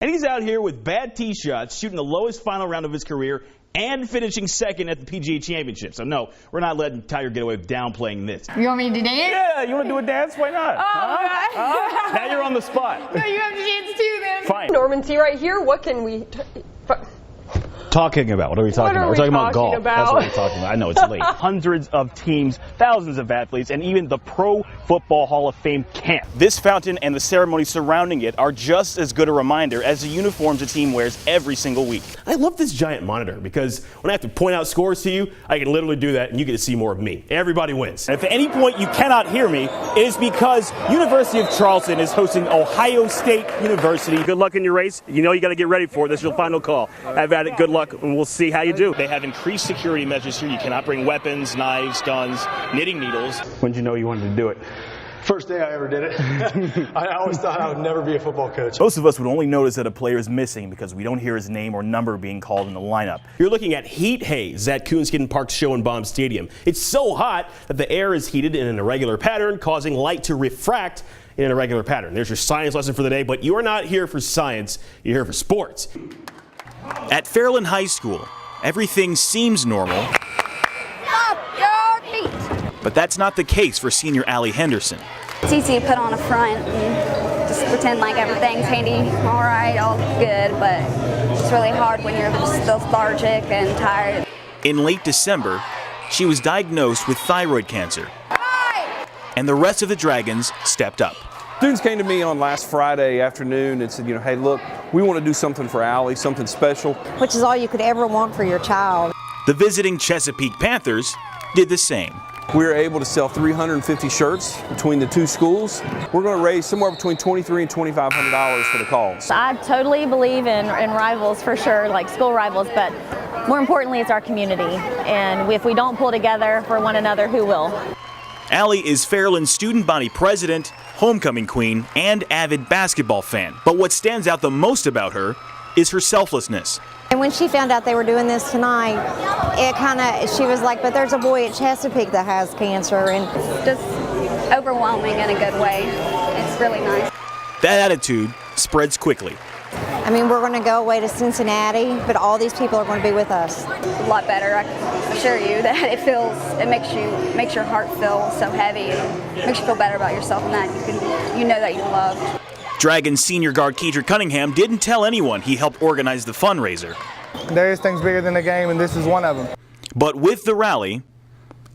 And he's out here with bad tee shots, shooting the lowest final round of his career and finishing second at the PGA Championship. So no, we're not letting Tiger get away with downplaying this. You want me to dance? Yeah, you want to do a dance? Why not? Oh, Now you're on the spot. No, you have to dance too then. Fine. Norman Seawright here. What can we... Talking about? What are we talking about? We're talking about golf. That's what we're talking about. I know it's late. Hundreds of teams, thousands of athletes, and even the Pro Football Hall of Fame camp. This fountain and the ceremony surrounding it are just as good a reminder as the uniforms a team wears every single week. I love this giant monitor because when I have to point out scores to you, I can literally do that and you get to see more of me. Everybody wins. And if at any point you cannot hear me, it is because University of Charleston is hosting Ohio State University. Good luck in your race. You know you got to get ready for it. This is your final call. Have at it. Good luck, and we'll see how you do. They have increased security measures here. You cannot bring weapons, knives, guns, knitting needles. When did you know you wanted to do it? First day I ever did it. I always thought I would never be a football coach. Most of us would only notice that a player is missing because we don't hear his name or number being called in the lineup. You're looking at heat haze at Coonskin Park's Show and Bomb Stadium. It's so hot that the air is heated in an irregular pattern, causing light to refract in an irregular pattern. There's your science lesson for the day, but you are not here for science, you're here for sports. At Fairland High School, everything seems normal. Up your feet. But that's not the case for senior Allie Henderson. It's easy to put on a front and just pretend like everything's handy, all right, all good, but it's really hard when you're just lethargic and tired. In late December, she was diagnosed with thyroid cancer. And the rest of the Dragons stepped up. Students came to me on last Friday afternoon and said, hey, look, we want to do something for Allie, something special. Which is all you could ever want for your child. The visiting Chesapeake Panthers did the same. We were able to sell 350 shirts between the two schools. We're going to raise somewhere between $2,300 and $2,500 for the cause. I totally believe in rivals for sure, like school rivals, but more importantly, it's our community. And if we don't pull together for one another, who will? Allie is Fairland's student body president, homecoming queen, and avid basketball fan. But what stands out the most about her is her selflessness. And when she found out they were doing this tonight, she was like, but there's a boy at Chesapeake that has cancer. And Just overwhelming in a good way. It's really nice. That attitude spreads quickly. I mean, we're going to go away to Cincinnati, but all these people are going to be with us. A lot better, I can assure you that it makes your heart feel so heavy and makes you feel better about yourself and that you know that you're loved. Dragons senior guard Kedrick Cunningham didn't tell anyone he helped organize the fundraiser. There is things bigger than the game, and this is one of them. But with the rally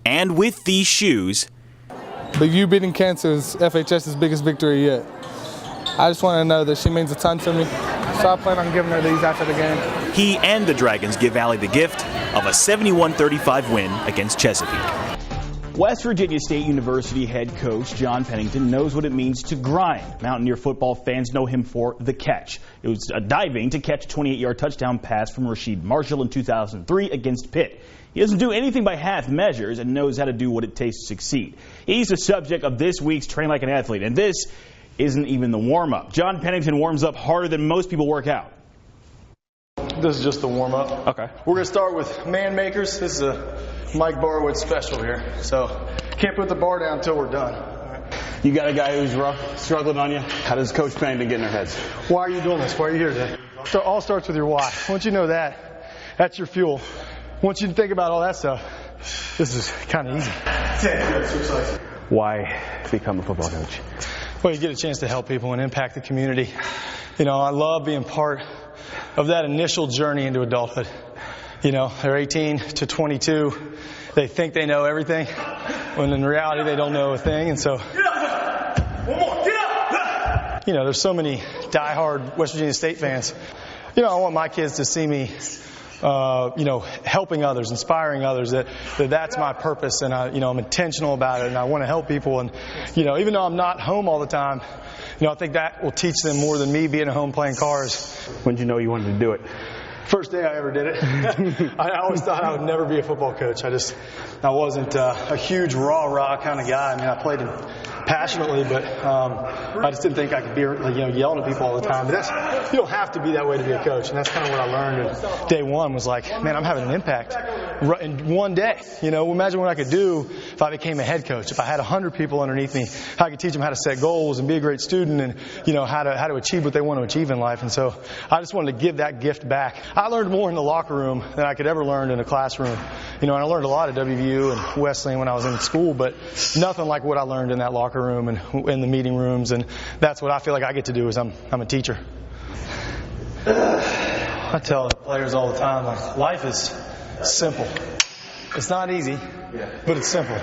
and with these shoes, But you beating cancer is FHS's biggest victory yet. I just want to know that she means a ton to me. So I plan on giving her these after the game. he and the Dragons give Allie the gift of a 71-35 win against Chesapeake. West Virginia State University head coach John Pennington knows what it means to grind. Mountaineer football fans know him for the catch. It was diving to catch a 28-yard touchdown pass from Rasheed Marshall in 2003 against Pitt. He doesn't do anything by half measures and knows how to do what it takes to succeed. He's the subject of this week's Train Like an Athlete, and this isn't even the warm-up. John Pennington warms up harder than most people work out. This is just the warm-up. Okay. We're going to start with man makers. This is a Mike Barwood special here. So can't put the bar down until we're done. You got a guy who's rough, struggling on you. How does Coach Pennington get in their heads? Why are you doing this? Why are you here today? So it all starts with your why. Once you know that, that's your fuel. Once you think about all that stuff, this is kind of easy. Why become a football coach? Well, you get a chance to help people and impact the community. You know, I love being part of that initial journey into adulthood. You know, they're 18 to 22. They think they know everything, when in reality they don't know a thing. And so, you know, there's so many diehard West Virginia State fans. You know, I want my kids to see me, you know, helping others, inspiring others. That's my purpose, and I'm intentional about it, and I want to help people. And you know, even though I'm not home all the time, you know, I think that will teach them more than me being at home playing cars. When did you know you wanted to do it? First day I ever did it. I always thought I would never be a football coach. I wasn't a huge rah-rah kind of guy. I mean, I played in passionately, but I just didn't think I could be yelling at people all the time. But you don't have to be that way to be a coach, and that's kind of what I learned. And day one was like, man, I'm having an impact in one day. Imagine what I could do if I became a head coach. If I had 100 people underneath me, I could teach them how to set goals and be a great student, and how to achieve what they want to achieve in life. And so I just wanted to give that gift back. I learned more in the locker room than I could ever learn in a classroom. And I learned a lot at WVU and Wesleyan when I was in school, but nothing like what I learned in that locker room and in the meeting rooms. And that's what I feel like I get to do is I'm a teacher. I tell the players all the time, like, life is simple. It's not easy, but it's simple.